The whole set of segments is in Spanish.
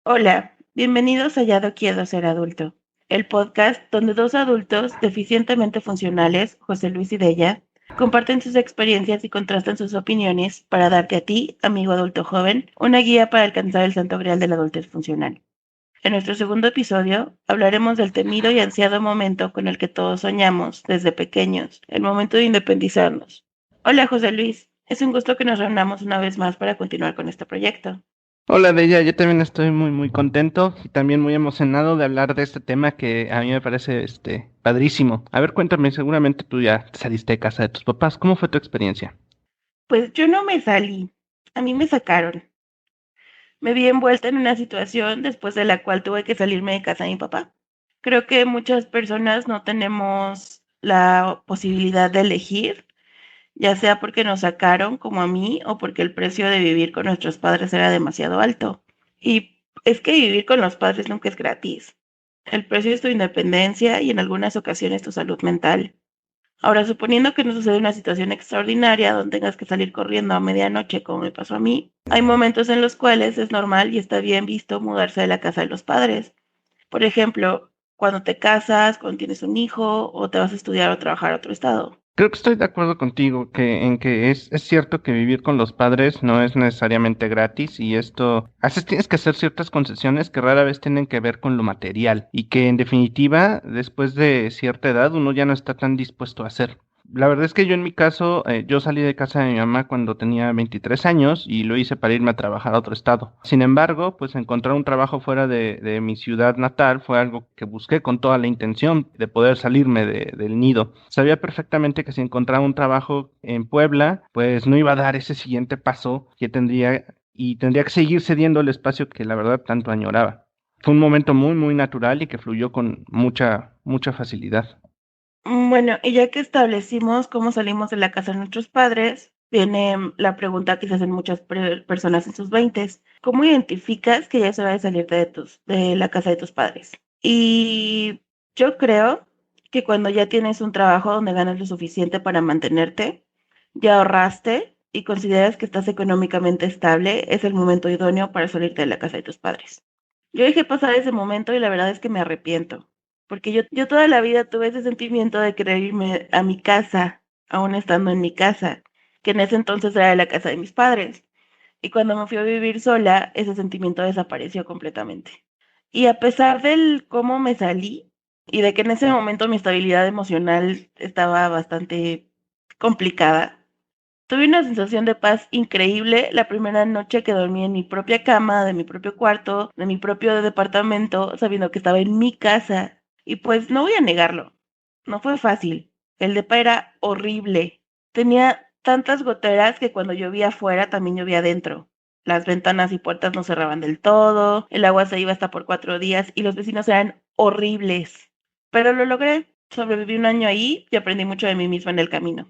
Hola, bienvenidos a Ya no quiero ser adulto, el podcast donde dos adultos deficientemente funcionales, José Luis y Della, comparten sus experiencias y contrastan sus opiniones para darte a ti, amigo adulto joven, una guía para alcanzar el santo grial de la adultez funcional. En nuestro segundo episodio hablaremos del temido y ansiado momento con el que todos soñamos desde pequeños, el momento de independizarnos. Hola José Luis, es un gusto que nos reunamos una vez más para continuar con este proyecto. Hola, Deya, yo también estoy muy contento y también muy emocionado de hablar de este tema que a mí me parece padrísimo. A ver, cuéntame, seguramente tú ya saliste de casa de tus papás. ¿Cómo fue tu experiencia? Pues yo no me salí, a mí me sacaron. Me vi envuelta en una situación después de la cual tuve que salirme de casa de mi papá. Creo que muchas personas no tenemos la posibilidad de elegir, ya sea porque nos sacaron como a mí o porque el precio de vivir con nuestros padres era demasiado alto. Y es que vivir con los padres nunca es gratis. El precio es tu independencia y en algunas ocasiones tu salud mental. Ahora, suponiendo que no sucede una situación extraordinaria donde tengas que salir corriendo a medianoche, como me pasó a mí, hay momentos en los cuales es normal y está bien visto mudarse de la casa de los padres. Por ejemplo, cuando te casas, cuando tienes un hijo o te vas a estudiar o trabajar a otro estado. Creo que estoy de acuerdo contigo que es cierto que vivir con los padres no es necesariamente gratis y esto, a veces tienes que hacer ciertas concesiones que rara vez tienen que ver con lo material y que en definitiva, después de cierta edad, uno ya no está tan dispuesto a hacer. La verdad es que yo en mi caso, yo salí de casa de mi mamá cuando tenía 23 años y lo hice para irme a trabajar a otro estado. Sin embargo, pues encontrar un trabajo fuera de mi ciudad natal fue algo que busqué con toda la intención de poder salirme del nido. Sabía perfectamente que si encontraba un trabajo en Puebla, pues no iba a dar ese siguiente paso que tendría y tendría que seguir cediendo el espacio que la verdad tanto añoraba. Fue un momento muy natural y que fluyó con mucha facilidad. Bueno, y ya que establecimos cómo salimos de la casa de nuestros padres, viene la pregunta que se hacen muchas personas en sus veintes. ¿Cómo identificas que ya es hora de salir de la casa de tus padres? Y yo creo que cuando ya tienes un trabajo donde ganas lo suficiente para mantenerte, ya ahorraste y consideras que estás económicamente estable, es el momento idóneo para salirte de la casa de tus padres. Yo dejé pasar ese momento y la verdad es que me arrepiento, porque yo toda la vida tuve ese sentimiento de querer irme a mi casa, aún estando en mi casa, que en ese entonces era la casa de mis padres. Y cuando me fui a vivir sola, ese sentimiento desapareció completamente. Y a pesar del cómo me salí y de que en ese momento mi estabilidad emocional estaba bastante complicada, tuve una sensación de paz increíble la primera noche que dormí en mi propia cama, de mi propio cuarto, de mi propio departamento, sabiendo que estaba en mi casa. Y pues no voy a negarlo, no fue fácil. El depa era horrible. Tenía tantas goteras que cuando llovía afuera también llovía adentro. Las ventanas y puertas no cerraban del todo, el agua se iba hasta por 4 días y los vecinos eran horribles. Pero lo logré. Sobreviví un año ahí y aprendí mucho de mí misma en el camino.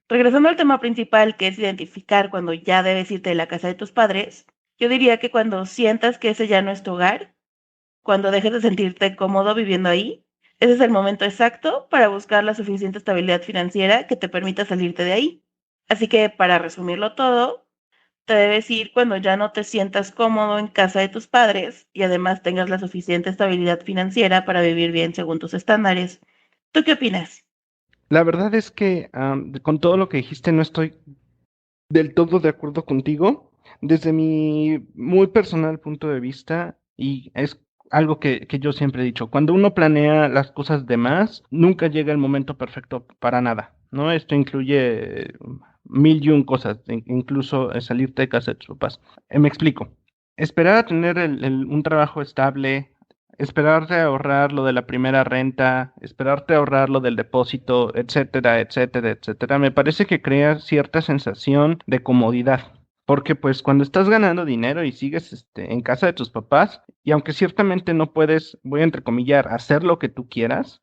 Regresando al tema principal, que es identificar cuando ya debes irte de la casa de tus padres, yo diría que cuando sientas que ese ya no es tu hogar, cuando dejes de sentirte cómodo viviendo ahí, ese es el momento exacto para buscar la suficiente estabilidad financiera que te permita salirte de ahí. Así que, para resumirlo todo, te debes ir cuando ya no te sientas cómodo en casa de tus padres y además tengas la suficiente estabilidad financiera para vivir bien según tus estándares. ¿Tú qué opinas? La verdad es que con todo lo que dijiste no estoy del todo de acuerdo contigo. Desde mi muy personal punto de vista, y es algo que yo siempre he dicho, cuando uno planea las cosas de más, nunca llega el momento perfecto para nada, ¿no? Esto incluye mil y un cosas, incluso salirte de casa de tus papás. Me explico. Esperar a tener un trabajo estable, esperarte a ahorrar lo de la primera renta, esperarte a ahorrar lo del depósito, etcétera, me parece que crea cierta sensación de comodidad. Porque pues cuando estás ganando dinero y sigues en casa de tus papás, y aunque ciertamente no puedes, voy a entrecomillar, hacer lo que tú quieras,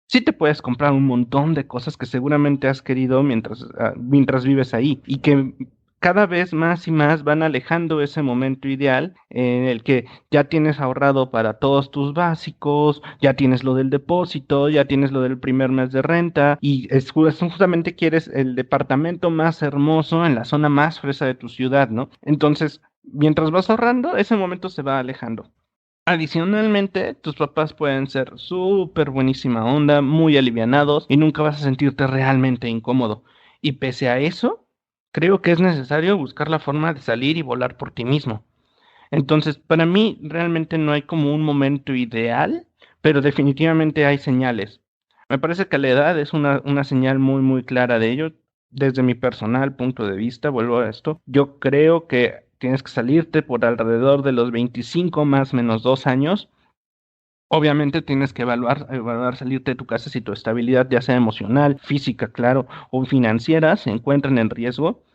sí te puedes comprar un montón de cosas que seguramente has querido mientras vives ahí y que cada vez más y más van alejando ese momento ideal en el que ya tienes ahorrado para todos tus básicos, ya tienes lo del depósito, ya tienes lo del primer mes de renta y justamente quieres el departamento más hermoso en la zona más fresa de tu ciudad, ¿no? Entonces, mientras vas ahorrando, ese momento se va alejando. Adicionalmente, tus papás pueden ser súper buenísima onda, muy alivianados y nunca vas a sentirte realmente incómodo. Y pese a eso, creo que es necesario buscar la forma de salir y volar por ti mismo. Entonces, para mí realmente no hay como un momento ideal, pero definitivamente hay señales. Me parece que la edad es una señal muy, muy clara de ello. Desde mi personal punto de vista, vuelvo a esto, yo creo que tienes que salirte por alrededor de los 25 más menos 2 años. Obviamente tienes que evaluar salirte de tu casa si tu estabilidad, ya sea emocional, física, claro, o financiera, se encuentran en riesgo.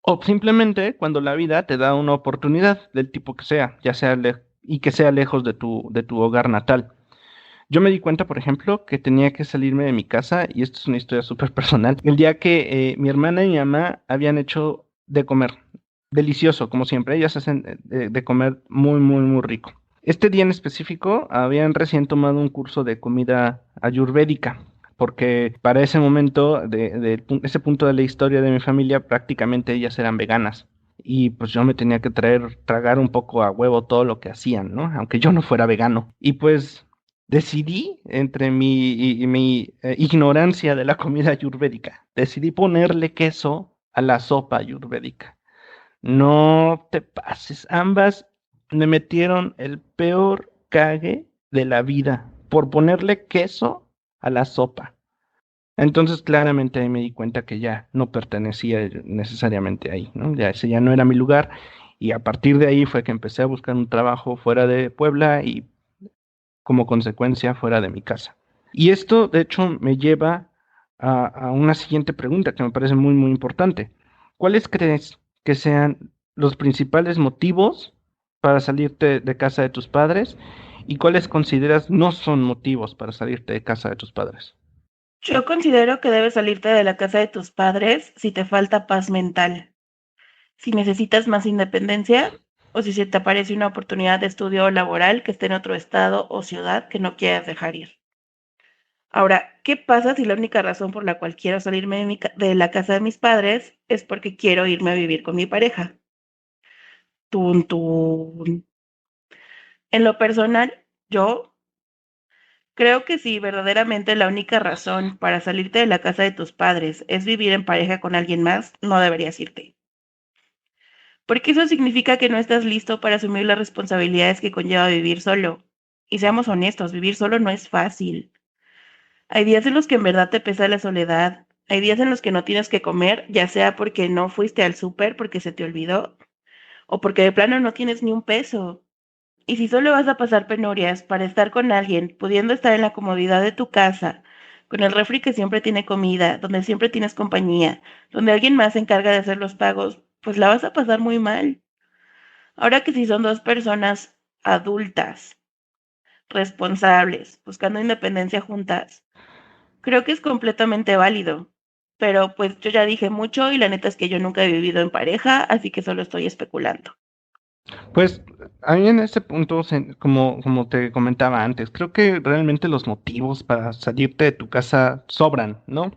O simplemente cuando la vida te da una oportunidad del tipo que sea, y que sea lejos de tu hogar natal. Yo me di cuenta, por ejemplo, que tenía que salirme de mi casa, y esto es una historia súper personal, el día que mi hermana y mi mamá habían hecho de comer, delicioso, como siempre, ellas hacen de comer muy, muy, muy rico. Este día en específico habían recién tomado un curso de comida ayurvédica, porque para ese momento, ese punto de la historia de mi familia, prácticamente ellas eran veganas. Y pues yo me tenía que tragar un poco a huevo todo lo que hacían, ¿no? Aunque yo no fuera vegano. Y pues decidí, entre mi ignorancia de la comida ayurvédica, decidí ponerle queso a la sopa ayurvédica. No te pases. Ambas me metieron el peor cague de la vida por ponerle queso a la sopa. Entonces claramente ahí me di cuenta que ya no pertenecía necesariamente ahí, ¿no? Ya ese ya no era mi lugar y a partir de ahí fue que empecé a buscar un trabajo fuera de Puebla y como consecuencia fuera de mi casa. Y esto de hecho me lleva a una siguiente pregunta que me parece muy muy importante. ¿Cuáles crees que sean los principales motivos para salirte de casa de tus padres y cuáles consideras no son motivos para salirte de casa de tus padres? Yo considero que debes salirte de la casa de tus padres si te falta paz mental, si necesitas más independencia o si se te aparece una oportunidad de estudio o laboral que esté en otro estado o ciudad que no quieras dejar ir. Ahora, ¿qué pasa si la única razón por la cual quiero salirme de la casa de mis padres es porque quiero irme a vivir con mi pareja? Tun, tun. En lo personal, yo creo que si verdaderamente la única razón para salirte de la casa de tus padres es vivir en pareja con alguien más, no deberías irte. Porque eso significa que no estás listo para asumir las responsabilidades que conlleva vivir solo. Y seamos honestos, vivir solo no es fácil. Hay días en los que en verdad te pesa la soledad. Hay días en los que no tienes que comer, ya sea porque no fuiste al súper porque se te olvidó, o porque de plano no tienes ni un peso. Y si solo vas a pasar penurias para estar con alguien, pudiendo estar en la comodidad de tu casa, con el refri que siempre tiene comida, donde siempre tienes compañía, donde alguien más se encarga de hacer los pagos, pues la vas a pasar muy mal. Ahora que si son dos personas adultas, responsables, buscando independencia juntas, creo que es completamente válido. Pero pues yo ya dije mucho y la neta es que yo nunca he vivido en pareja, así que solo estoy especulando. Pues a mí en este punto, como te comentaba antes, creo que realmente los motivos para salirte de tu casa sobran, ¿no?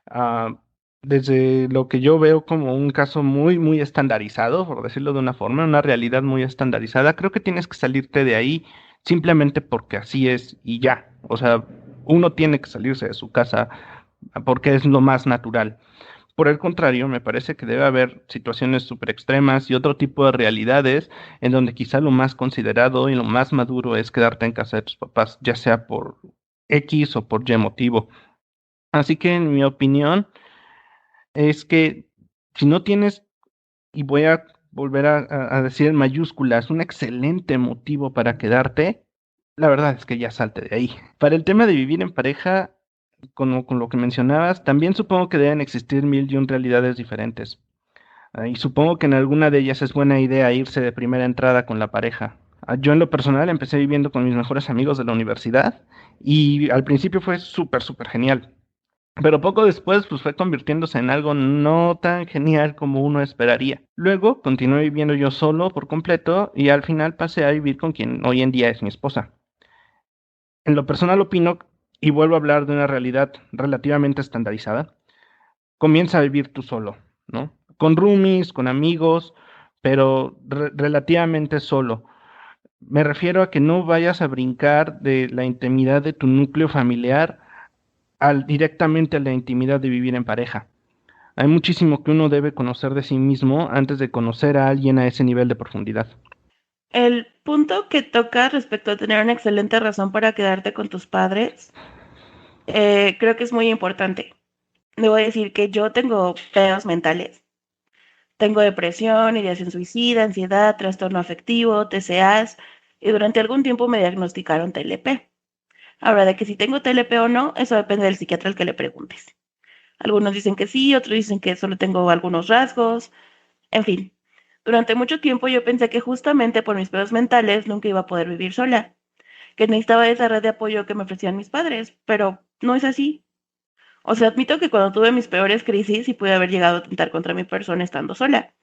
Ah, desde lo que yo veo como un caso muy, muy estandarizado, por decirlo de una forma, una realidad muy estandarizada, creo que tienes que salirte de ahí simplemente porque así es y ya. O sea, uno tiene que salirse de su casa porque es lo más natural. Por el contrario, me parece que debe haber situaciones súper extremas y otro tipo de realidades en donde quizá lo más considerado y lo más maduro es quedarte en casa de tus papás, ya sea por X o por Y motivo. Así que en mi opinión es que si no tienes, y voy a volver a decir en mayúsculas, un excelente motivo para quedarte, la verdad es que ya salte de ahí. Para el tema de vivir en pareja, con lo que mencionabas, también supongo que deben existir mil y un realidades diferentes. Y supongo que en alguna de ellas es buena idea irse de primera entrada con la pareja. Yo en lo personal empecé viviendo con mis mejores amigos de la universidad y al principio fue súper, súper genial. Pero poco después pues fue convirtiéndose en algo no tan genial como uno esperaría. Luego continué viviendo yo solo por completo y al final pasé a vivir con quien hoy en día es mi esposa. En lo personal opino, y vuelvo a hablar de una realidad relativamente estandarizada, comienza a vivir tú solo, ¿no? Con roomies, con amigos, pero relativamente solo. Me refiero a que no vayas a brincar de la intimidad de tu núcleo familiar directamente a la intimidad de vivir en pareja. Hay muchísimo que uno debe conocer de sí mismo antes de conocer a alguien a ese nivel de profundidad. El punto que toca respecto a tener una excelente razón para quedarte con tus padres, creo que es muy importante. Debo decir que yo tengo pedos mentales. Tengo depresión, ideación suicida, ansiedad, trastorno afectivo, TCAs, y durante algún tiempo me diagnosticaron TLP. Ahora, de que si tengo TLP o no, eso depende del psiquiatra al que le preguntes. Algunos dicen que sí, otros dicen que solo tengo algunos rasgos, en fin. Durante mucho tiempo yo pensé que justamente por mis pedos mentales nunca iba a poder vivir sola, que necesitaba esa red de apoyo que me ofrecían mis padres, pero no es así. O sea, admito que cuando tuve mis peores crisis sí pude haber llegado a atentar contra mi persona estando sola.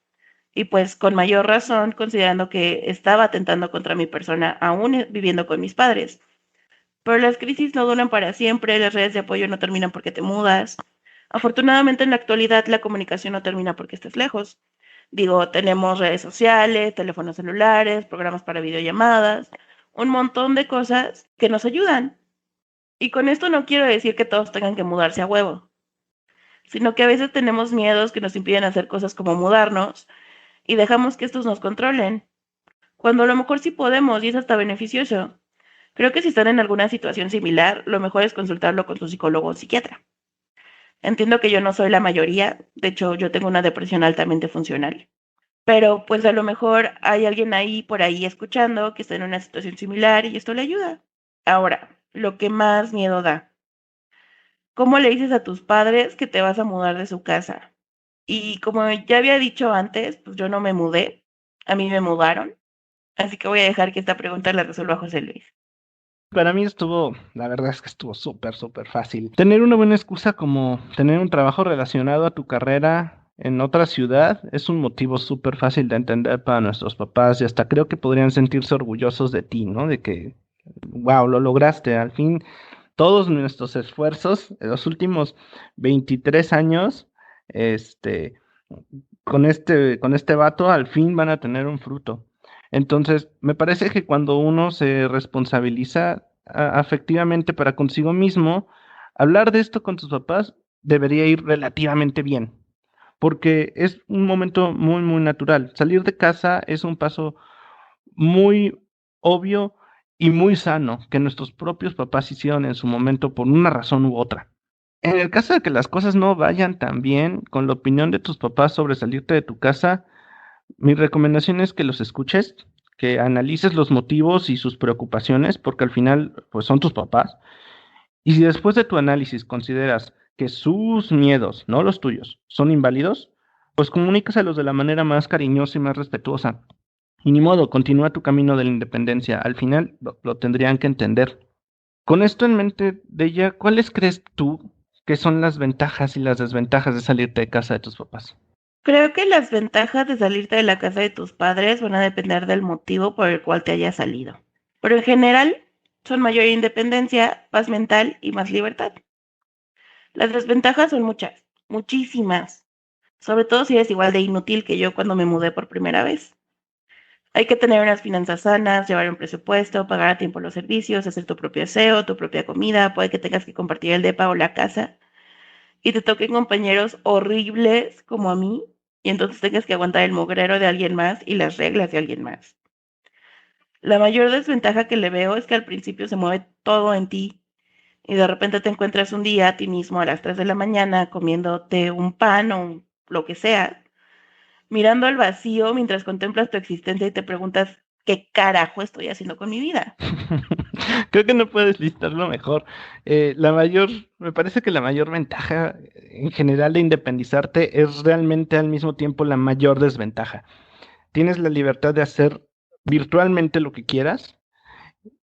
Y pues con mayor razón, considerando que estaba atentando contra mi persona aún viviendo con mis padres. Pero las crisis no duran para siempre, las redes de apoyo no terminan porque te mudas. Afortunadamente en la actualidad la comunicación no termina porque estés lejos. Digo, tenemos redes sociales, teléfonos celulares, programas para videollamadas, un montón de cosas que nos ayudan. Y con esto no quiero decir que todos tengan que mudarse a huevo, sino que a veces tenemos miedos que nos impiden hacer cosas como mudarnos y dejamos que estos nos controlen, cuando a lo mejor sí podemos y es hasta beneficioso. Creo que si están en alguna situación similar, lo mejor es consultarlo con su psicólogo o psiquiatra. Entiendo que yo no soy la mayoría, de hecho yo tengo una depresión altamente funcional, pero pues a lo mejor hay alguien ahí por ahí escuchando que está en una situación similar y esto le ayuda. Ahora, lo que más miedo da, ¿cómo le dices a tus padres que te vas a mudar de su casa? Y como ya había dicho antes, pues yo no me mudé, a mí me mudaron, así que voy a dejar que esta pregunta la resuelva José Luis. Para mí la verdad es que estuvo súper, súper fácil. Tener una buena excusa como tener un trabajo relacionado a tu carrera en otra ciudad es un motivo súper fácil de entender para nuestros papás y hasta creo que podrían sentirse orgullosos de ti, ¿no? De que, wow, lo lograste. Al fin, todos nuestros esfuerzos en los últimos 23 años, este, con este vato, al fin van a tener un fruto. Entonces, me parece que cuando uno se responsabiliza afectivamente para consigo mismo, hablar de esto con tus papás debería ir relativamente bien, porque es un momento muy, muy natural. Salir de casa es un paso muy obvio y muy sano que nuestros propios papás hicieron en su momento por una razón u otra. En el caso de que las cosas no vayan tan bien con la opinión de tus papás sobre salirte de tu casa, mi recomendación es que los escuches, que analices los motivos y sus preocupaciones, porque al final, pues son tus papás. Y si después de tu análisis consideras que sus miedos, no los tuyos, son inválidos, pues comunícaselos de la manera más cariñosa y más respetuosa. Y ni modo, continúa tu camino de la independencia. Al final lo tendrían que entender. Con esto en mente, de ella, ¿cuáles crees tú que son las ventajas y las desventajas de salirte de casa de tus papás? Creo que las ventajas de salirte de la casa de tus padres van a depender del motivo por el cual te hayas salido. Pero en general, son mayor independencia, paz mental y más libertad. Las desventajas son muchas, muchísimas. Sobre todo si eres igual de inútil que yo cuando me mudé por primera vez. Hay que tener unas finanzas sanas, llevar un presupuesto, pagar a tiempo los servicios, hacer tu propio aseo, tu propia comida, puede que tengas que compartir el depa o la casa y te toquen compañeros horribles como a mí y entonces tengas que aguantar el mugrero de alguien más y las reglas de alguien más. La mayor desventaja que le veo es que al principio se mueve todo en ti y de repente te encuentras un día a ti mismo a las 3 de la mañana comiéndote un pan o lo que sea, mirando al vacío mientras contemplas tu existencia y te preguntas qué carajo estoy haciendo con mi vida. Creo que no puedes listarlo mejor. Me parece que la mayor ventaja en general de independizarte es realmente al mismo tiempo la mayor desventaja. Tienes la libertad de hacer virtualmente lo que quieras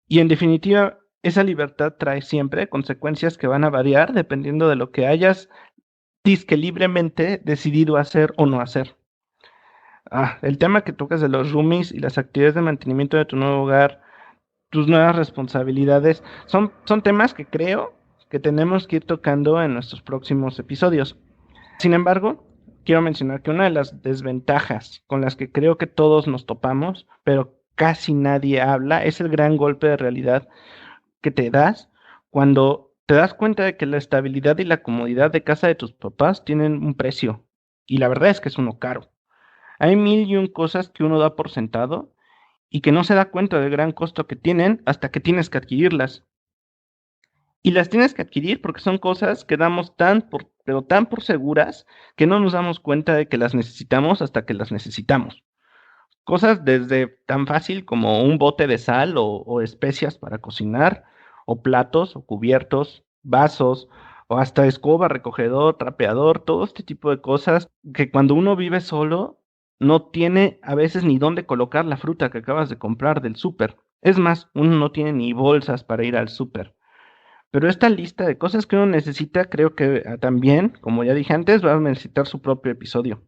y en definitiva esa libertad trae siempre consecuencias que van a variar dependiendo de lo que hayas disque libremente decidido hacer o no hacer. El tema que tocas de los roomies y las actividades de mantenimiento de tu nuevo hogar, tus nuevas responsabilidades, son temas que creo que tenemos que ir tocando en nuestros próximos episodios. Sin embargo, quiero mencionar que una de las desventajas con las que creo que todos nos topamos, pero casi nadie habla, es el gran golpe de realidad que te das cuando te das cuenta de que la estabilidad y la comodidad de casa de tus papás tienen un precio. Y la verdad es que es uno caro. Hay mil y un cosas que uno da por sentado y que no se da cuenta del gran costo que tienen hasta que tienes que adquirirlas. Y las tienes que adquirir porque son cosas que damos pero tan por seguras que no nos damos cuenta de que las necesitamos hasta que las necesitamos. Cosas desde tan fácil como un bote de sal o especias para cocinar, o platos, o cubiertos, vasos, o hasta escoba, recogedor, trapeador, todo este tipo de cosas que cuando uno vive solo no tiene a veces ni dónde colocar la fruta que acabas de comprar del súper. Es más, uno no tiene ni bolsas para ir al súper. Pero esta lista de cosas que uno necesita, creo que también, como ya dije antes, va a necesitar su propio episodio.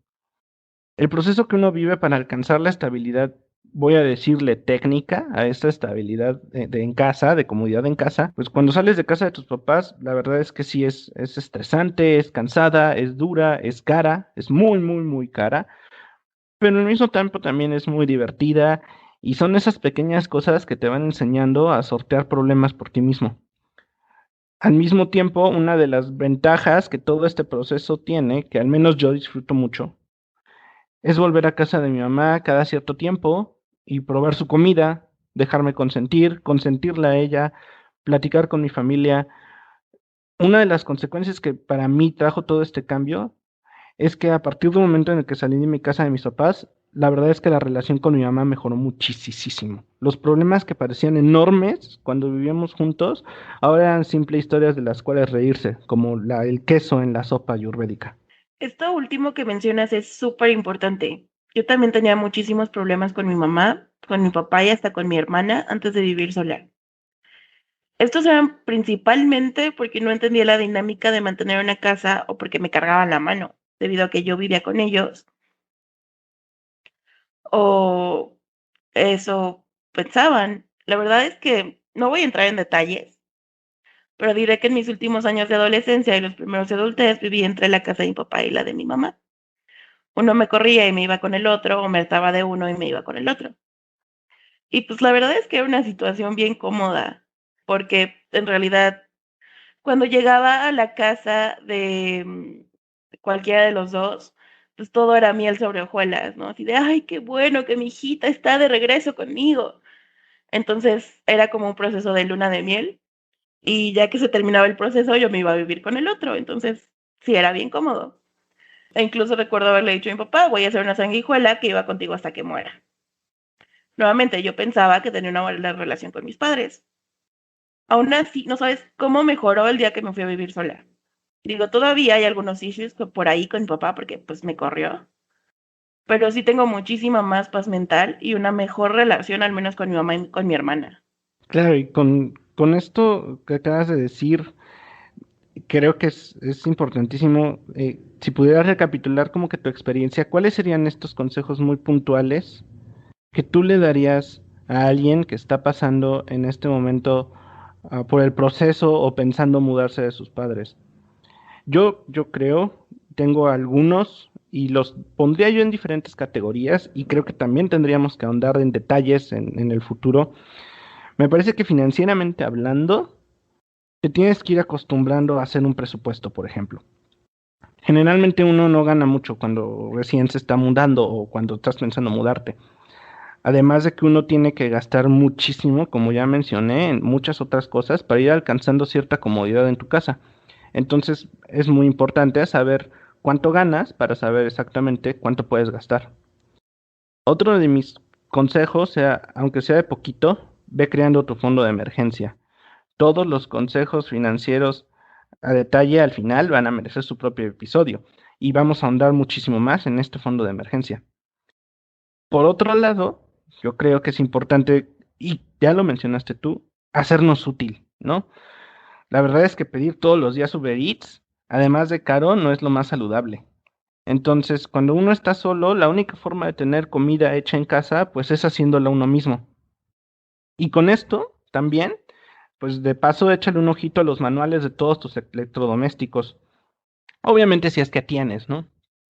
El proceso que uno vive para alcanzar la estabilidad, voy a decirle técnica a esta estabilidad en casa, de comodidad en casa, pues cuando sales de casa de tus papás, la verdad es que sí es estresante, es cansada, es dura, es cara, es muy, muy, muy cara, pero al mismo tiempo también es muy divertida y son esas pequeñas cosas que te van enseñando a sortear problemas por ti mismo. Al mismo tiempo, una de las ventajas que todo este proceso tiene, que al menos yo disfruto mucho, es volver a casa de mi mamá cada cierto tiempo y probar su comida, dejarme consentir, consentirla a ella, platicar con mi familia. Una de las consecuencias que para mí trajo todo este cambio es que a partir del momento en el que salí de mi casa de mis papás, la verdad es que la relación con mi mamá mejoró muchísimo. Los problemas que parecían enormes cuando vivíamos juntos, ahora eran simples historias de las cuales reírse, como el queso en la sopa ayurvédica. Esto último que mencionas es súper importante. Yo también tenía muchísimos problemas con mi mamá, con mi papá y hasta con mi hermana antes de vivir sola. Estos eran principalmente porque no entendía la dinámica de mantener una casa o porque me cargaban la mano, debido a que yo vivía con ellos. O eso pensaban. La verdad es que no voy a entrar en detalles, pero diré que en mis últimos años de adolescencia y los primeros de adultez viví entre la casa de mi papá y la de mi mamá. Uno me corría y me iba con el otro, o me hartaba de uno y me iba con el otro. Y pues la verdad es que era una situación bien cómoda, porque en realidad cuando llegaba a la casa de cualquiera de los dos, pues todo era miel sobre hojuelas, ¿no? Así de, ay, qué bueno que mi hijita está de regreso conmigo. Entonces era como un proceso de luna de miel y ya que se terminaba el proceso yo me iba a vivir con el otro, entonces sí era bien cómodo. E incluso recuerdo haberle dicho a mi papá, voy a hacer una sanguijuela que iba contigo hasta que muera. Nuevamente, yo pensaba que tenía una buena relación con mis padres. Aún así, no sabes cómo mejoró el día que me fui a vivir sola. Digo, todavía hay algunos issues por ahí con mi papá porque pues me corrió, pero sí tengo muchísima más paz mental y una mejor relación al menos con mi mamá y con mi hermana. Claro, y con esto que acabas de decir, creo que es importantísimo. Si pudieras recapitular como que tu experiencia, ¿cuáles serían estos consejos muy puntuales que tú le darías a alguien que está pasando en este momento por el proceso o pensando mudarse de sus padres? Yo creo, tengo algunos y los pondría yo en diferentes categorías y creo que también tendríamos que ahondar en detalles en el futuro. Me parece que financieramente hablando, te tienes que ir acostumbrando a hacer un presupuesto, por ejemplo. Generalmente uno no gana mucho cuando recién se está mudando o cuando estás pensando mudarte. Además de que uno tiene que gastar muchísimo, como ya mencioné, en muchas otras cosas para ir alcanzando cierta comodidad en tu casa. Entonces es muy importante saber cuánto ganas para saber exactamente cuánto puedes gastar. Otro de mis consejos, aunque sea de poquito, ve creando tu fondo de emergencia. Todos los consejos financieros a detalle al final van a merecer su propio episodio y vamos a ahondar muchísimo más en este fondo de emergencia. Por otro lado, yo creo que es importante, y ya lo mencionaste tú, hacernos útil, ¿no? La verdad es que pedir todos los días Uber Eats, además de caro, no es lo más saludable. Entonces, cuando uno está solo, la única forma de tener comida hecha en casa, pues es haciéndola uno mismo. Y con esto, también, pues de paso, échale un ojito a los manuales de todos tus electrodomésticos. Obviamente si es que tienes, ¿no?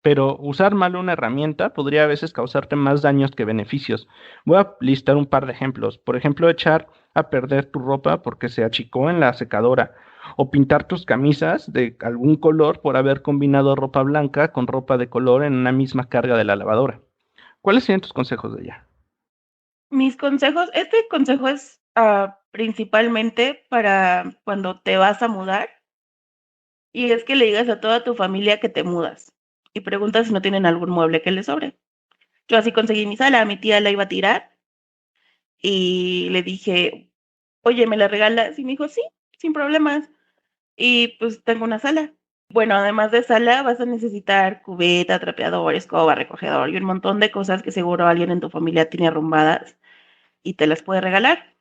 pero usar mal una herramienta podría a veces causarte más daños que beneficios. Voy a listar un par de ejemplos. Por ejemplo, echar a perder tu ropa porque se achicó en la secadora, o pintar tus camisas de algún color por haber combinado ropa blanca con ropa de color en una misma carga de la lavadora. ¿Cuáles serían tus consejos de ella? Mis consejos, este consejo es principalmente para cuando te vas a mudar, y es que le digas a toda tu familia que te mudas y preguntas si no tienen algún mueble que les sobre. Yo así conseguí mi sala, mi tía la iba a tirar y le dije, oye, ¿me la regalas? Y me dijo, sí, sin problemas. Y pues tengo una sala. Bueno, además de sala, vas a necesitar cubeta, trapeador, escoba, recogedor y un montón de cosas que seguro alguien en tu familia tiene arrumbadas y te las puede regalar.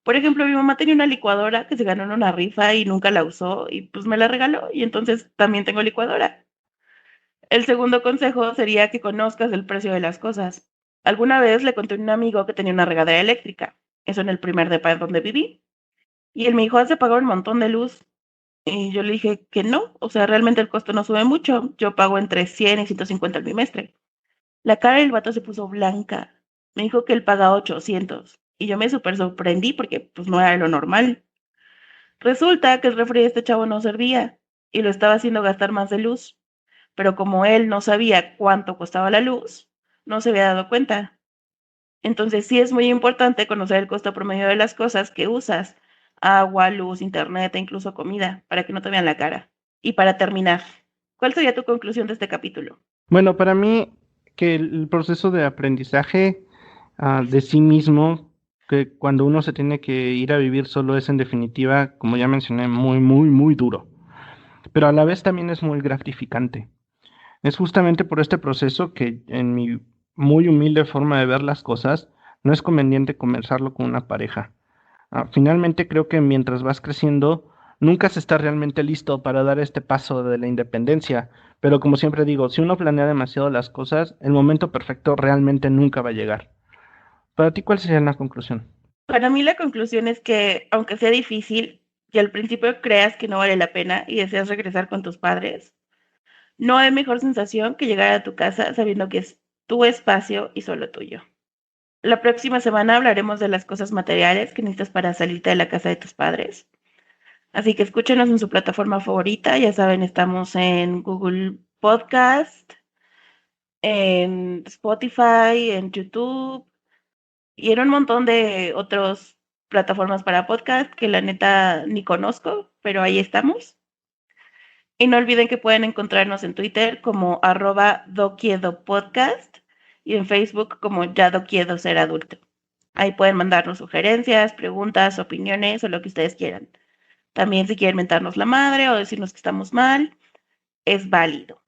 Por ejemplo, mi mamá tenía una licuadora que se ganó en una rifa y nunca la usó y pues me la regaló y entonces también tengo licuadora. El segundo consejo sería que conozcas el precio de las cosas. Alguna vez le conté a un amigo que tenía una regadera eléctrica, eso en el primer depa donde viví, y él me dijo, has de pagar un montón de luz. Y yo le dije que no, o sea, realmente el costo no sube mucho, yo pago entre 100 y 150 al bimestre. La cara del vato se puso blanca, me dijo que él paga 800 y yo me súper sorprendí porque pues no era lo normal. Resulta que el refri de este chavo no servía y lo estaba haciendo gastar más de luz, pero como él no sabía cuánto costaba la luz, no se había dado cuenta. Entonces sí es muy importante conocer el costo promedio de las cosas que usas, agua, luz, internet e incluso comida, para que no te vean la cara. Y para terminar, ¿cuál sería tu conclusión de este capítulo? Bueno, para mí que el proceso de aprendizaje de sí mismo, que cuando uno se tiene que ir a vivir solo es en definitiva, como ya mencioné, muy, muy, muy duro. Pero a la vez también es muy gratificante. Es justamente por este proceso que en mi muy humilde forma de ver las cosas, no es conveniente conversarlo con una pareja. Finalmente creo que mientras vas creciendo, nunca se está realmente listo para dar este paso de la independencia, pero como siempre digo, si uno planea demasiado las cosas, el momento perfecto realmente nunca va a llegar. Para ti, ¿cuál sería la conclusión? Para mí la conclusión es que, aunque sea difícil y al principio creas que no vale la pena y deseas regresar con tus padres, no hay mejor sensación que llegar a tu casa sabiendo que es tu espacio y solo tuyo. La próxima semana hablaremos de las cosas materiales que necesitas para salirte de la casa de tus padres. Así que escúchenos en su plataforma favorita. Ya saben, estamos en Google Podcast, en Spotify, en YouTube y en un montón de otras plataformas para podcast que la neta ni conozco, pero ahí estamos. Y no olviden que pueden encontrarnos en Twitter como @doquiedopodcast y en Facebook como ya quiero ser adulto. Ahí pueden mandarnos sugerencias, preguntas, opiniones o lo que ustedes quieran. También si quieren mentarnos la madre o decirnos que estamos mal, es válido.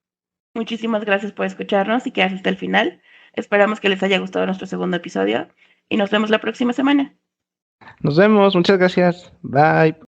Muchísimas gracias por escucharnos y quedarse hasta el final. Esperamos que les haya gustado nuestro segundo episodio y nos vemos la próxima semana. Nos vemos, muchas gracias. Bye.